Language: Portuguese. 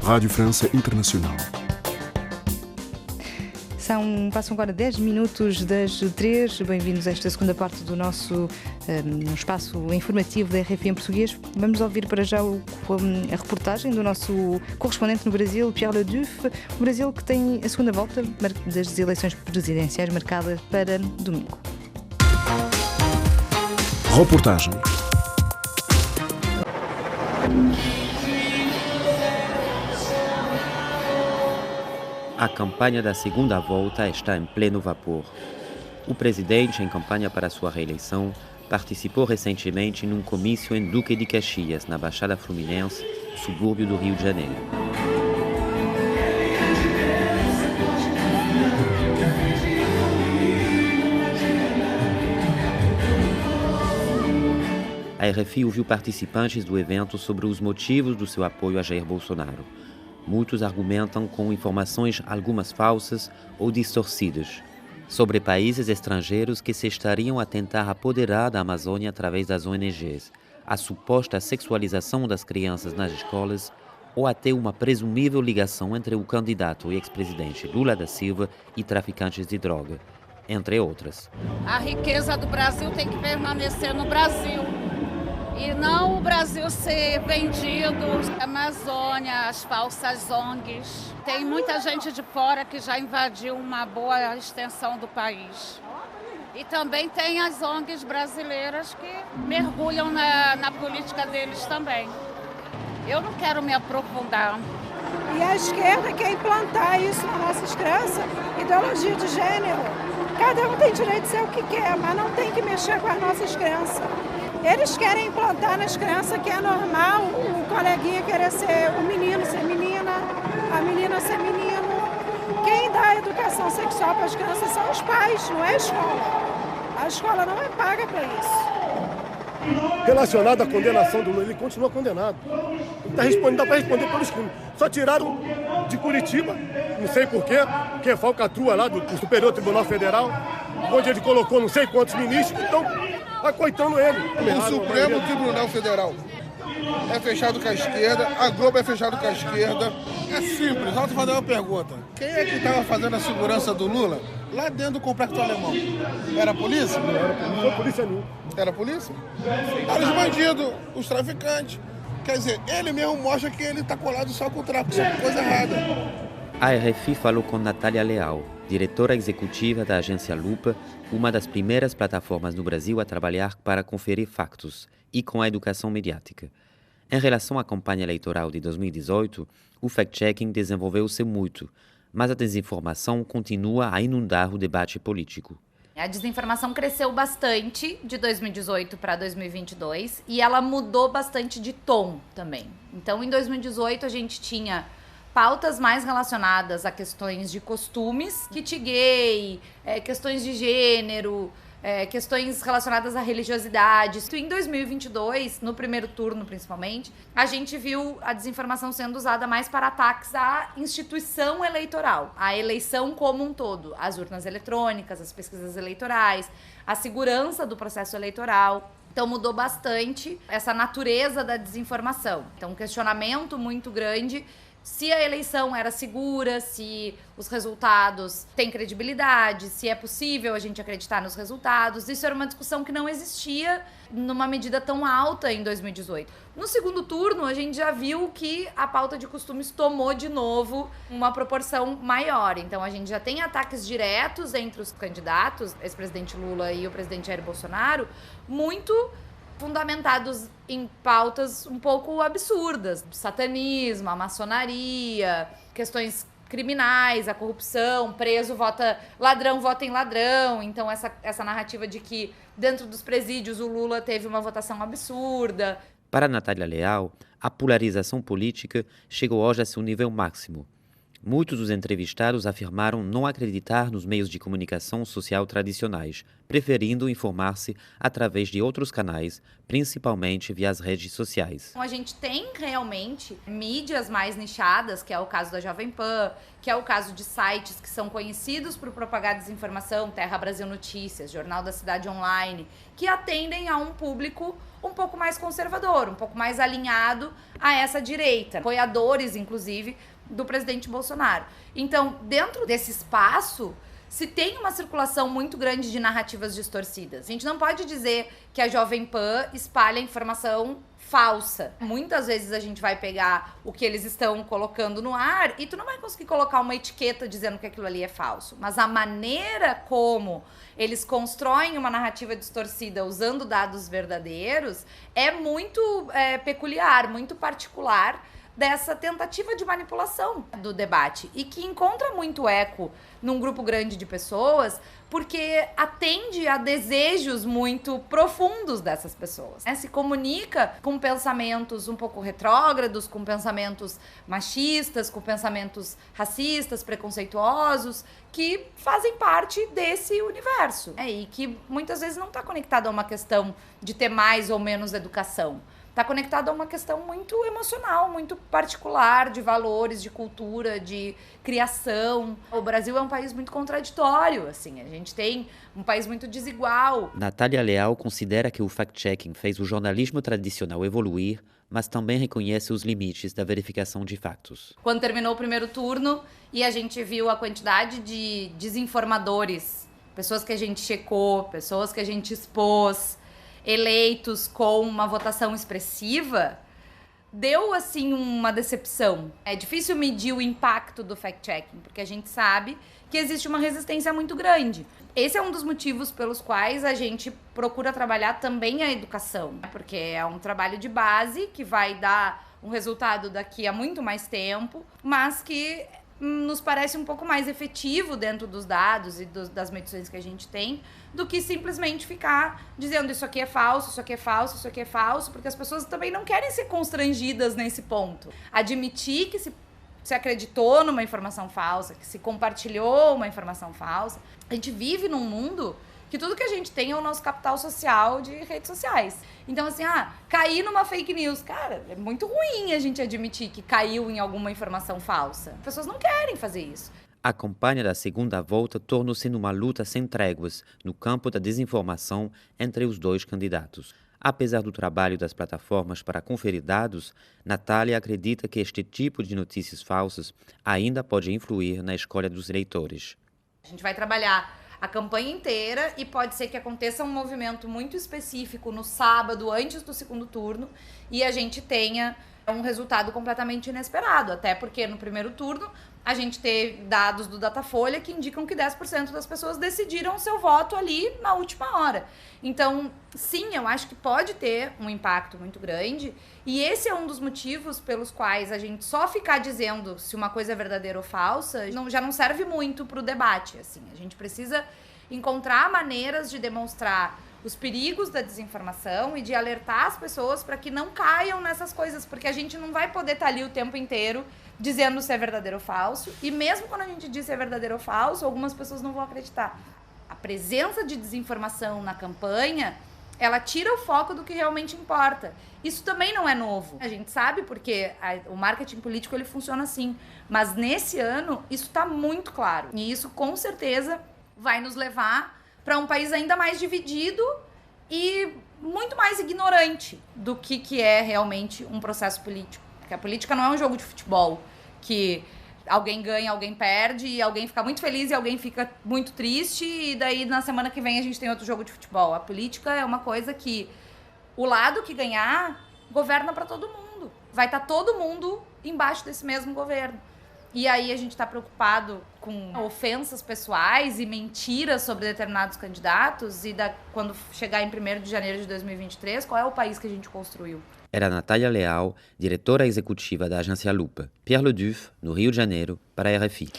Rádio França Internacional. Passam agora 10 minutos das 3. Bem-vindos a esta segunda parte do nosso espaço informativo da RFI em português. Vamos ouvir para já a reportagem do nosso correspondente no Brasil, Pierre Leduc. O Brasil que tem a segunda volta das eleições presidenciais marcada para domingo. Reportagem. A campanha da segunda volta está em pleno vapor. O presidente, em campanha para sua reeleição, participou recentemente num comício em Duque de Caxias, na Baixada Fluminense, subúrbio do Rio de Janeiro. A RFI ouviu participantes do evento sobre os motivos do seu apoio a Jair Bolsonaro. Muitos argumentam com informações algumas falsas ou distorcidas sobre países estrangeiros que se estariam a tentar apoderar da Amazônia através das ONGs, a suposta sexualização das crianças nas escolas ou até uma presumível ligação entre o candidato e ex-presidente Lula da Silva e traficantes de droga, entre outras. A riqueza do Brasil tem que permanecer no Brasil. E não o Brasil ser vendido, a Amazônia, as falsas ONGs. Tem muita gente de fora que já invadiu uma boa extensão do país. E também tem as ONGs brasileiras que mergulham na política deles também. Eu não quero me aprofundar. E a esquerda quer implantar isso nas nossas crianças, ideologia de gênero. Cada um tem direito de ser o que quer, mas não tem que mexer com as nossas crianças. Eles querem implantar nas crianças que é normal o coleguinha querer ser o menino ser menina, a menina ser menino. Quem dá a educação sexual para as crianças são os pais, não é a escola. A escola não é paga para isso. Relacionado à condenação do Lula, ele continua condenado. Não dá para responder pelos crimes. Só tiraram de Curitiba, não sei porquê, que é falcatrua lá do Superior Tribunal Federal, onde ele colocou não sei quantos ministros que estão acoitando ele. O Supremo Tribunal Federal é fechado com a esquerda, a Globo é fechado com a esquerda. É simples, só te fazer uma pergunta. Quem é que estava fazendo a segurança do Lula lá dentro do complexo alemão? Era a polícia? Não era polícia, não foi polícia não. Era a polícia? Eram os bandidos, os traficantes. Quer dizer, ele mesmo mostra que ele está colado só com o tráfico, só com coisa errada. A RFI falou com Natália Leal, diretora executiva da agência Lupa, uma das primeiras plataformas no Brasil a trabalhar para conferir factos e com a educação mediática. Em relação à campanha eleitoral de 2018, o fact-checking desenvolveu-se muito, mas a desinformação continua a inundar o debate político. A desinformação cresceu bastante de 2018 para 2022 e ela mudou bastante de tom também. Então, em 2018, a gente tinha pautas mais relacionadas a questões de costumes, kit gay, questões de gênero, questões relacionadas à religiosidade. Em 2022, no primeiro turno principalmente, a gente viu a desinformação sendo usada mais para ataques à instituição eleitoral, à eleição como um todo, as urnas eletrônicas, as pesquisas eleitorais, a segurança do processo eleitoral. Então mudou bastante essa natureza da desinformação. Então um questionamento muito grande se a eleição era segura, se os resultados têm credibilidade, se é possível a gente acreditar nos resultados. Isso era uma discussão que não existia numa medida tão alta em 2018. No segundo turno, a gente já viu que a pauta de costumes tomou de novo uma proporção maior. Então, a gente já tem ataques diretos entre os candidatos, ex-presidente Lula e o presidente Jair Bolsonaro, muito fundamentados em pautas um pouco absurdas, satanismo, a maçonaria, questões criminais, a corrupção, preso vota ladrão, vota em ladrão. Então essa narrativa de que dentro dos presídios o Lula teve uma votação absurda. Para Natália Leal, a polarização política chegou hoje a seu nível máximo. Muitos dos entrevistados afirmaram não acreditar nos meios de comunicação social tradicionais, preferindo informar-se através de outros canais, principalmente via as redes sociais. Então, a gente tem realmente mídias mais nichadas, que é o caso da Jovem Pan, que é o caso de sites que são conhecidos por propagar desinformação, Terra Brasil Notícias, Jornal da Cidade Online, que atendem a um público um pouco mais conservador, um pouco mais alinhado a essa direita, apoiadores, inclusive, do presidente Bolsonaro. Então, dentro desse espaço, se tem uma circulação muito grande de narrativas distorcidas. A gente não pode dizer que a Jovem Pan espalha informação falsa. Muitas vezes a gente vai pegar o que eles estão colocando no ar e tu não vai conseguir colocar uma etiqueta dizendo que aquilo ali é falso. Mas a maneira como eles constroem uma narrativa distorcida usando dados verdadeiros é muito peculiar, muito particular dessa tentativa de manipulação do debate e que encontra muito eco num grupo grande de pessoas porque atende a desejos muito profundos dessas pessoas. Se comunica com pensamentos um pouco retrógrados, com pensamentos machistas, com pensamentos racistas, preconceituosos, que fazem parte desse universo. E que muitas vezes não está conectado a uma questão de ter mais ou menos educação. Está conectado a uma questão muito emocional, muito particular, de valores, de cultura, de criação. O Brasil é um país muito contraditório, assim, a gente tem um país muito desigual. Natália Leal considera que o fact-checking fez o jornalismo tradicional evoluir, mas também reconhece os limites da verificação de fatos. Quando terminou o primeiro turno e a gente viu a quantidade de desinformadores, pessoas que a gente checou, pessoas que a gente expôs, eleitos com uma votação expressiva, deu, assim, uma decepção. É difícil medir o impacto do fact-checking, porque a gente sabe que existe uma resistência muito grande. Esse é um dos motivos pelos quais a gente procura trabalhar também a educação, porque é um trabalho de base que vai dar um resultado daqui a muito mais tempo, mas que nos parece um pouco mais efetivo dentro dos dados e das medições que a gente tem, do que simplesmente ficar dizendo isso aqui é falso, isso aqui é falso, isso aqui é falso, porque as pessoas também não querem ser constrangidas nesse ponto. Admitir que se acreditou numa informação falsa, que se compartilhou uma informação falsa. A gente vive num mundo que tudo que a gente tem é o nosso capital social de redes sociais. Então, assim, cair numa fake news. Cara, é muito ruim a gente admitir que caiu em alguma informação falsa. As pessoas não querem fazer isso. A campanha da segunda volta tornou-se numa luta sem tréguas no campo da desinformação entre os dois candidatos. Apesar do trabalho das plataformas para conferir dados, Natália acredita que este tipo de notícias falsas ainda pode influir na escolha dos eleitores. A gente vai trabalhar a campanha inteira e pode ser que aconteça um movimento muito específico no sábado, antes do segundo turno, e a gente tenha um resultado completamente inesperado, até porque no primeiro turno a gente teve dados do Datafolha que indicam que 10% das pessoas decidiram seu voto ali na última hora. Então, sim, eu acho que pode ter um impacto muito grande, e esse é um dos motivos pelos quais a gente só ficar dizendo se uma coisa é verdadeira ou falsa já não serve muito para o debate. Assim. A gente precisa encontrar maneiras de demonstrar os perigos da desinformação e de alertar as pessoas para que não caiam nessas coisas, porque a gente não vai poder estar ali o tempo inteiro dizendo se é verdadeiro ou falso, e mesmo quando a gente diz se é verdadeiro ou falso, algumas pessoas não vão acreditar. A presença de desinformação na campanha, ela tira o foco do que realmente importa. Isso também não é novo. A gente sabe porque o marketing político ele funciona assim, mas nesse ano isso está muito claro, e isso com certeza vai nos levar para um país ainda mais dividido e muito mais ignorante do que é realmente um processo político. Porque a política não é um jogo de futebol, que alguém ganha, alguém perde, e alguém fica muito feliz e alguém fica muito triste, e daí na semana que vem a gente tem outro jogo de futebol. A política é uma coisa que o lado que ganhar governa para todo mundo. Vai estar todo mundo embaixo desse mesmo governo. E aí a gente está preocupado com ofensas pessoais e mentiras sobre determinados candidatos, e quando chegar em 1º de janeiro de 2023, qual é o país que a gente construiu? Era Natália Leal, diretora executiva da agência Lupa. Pierre Leduf, no Rio de Janeiro, para a RFI.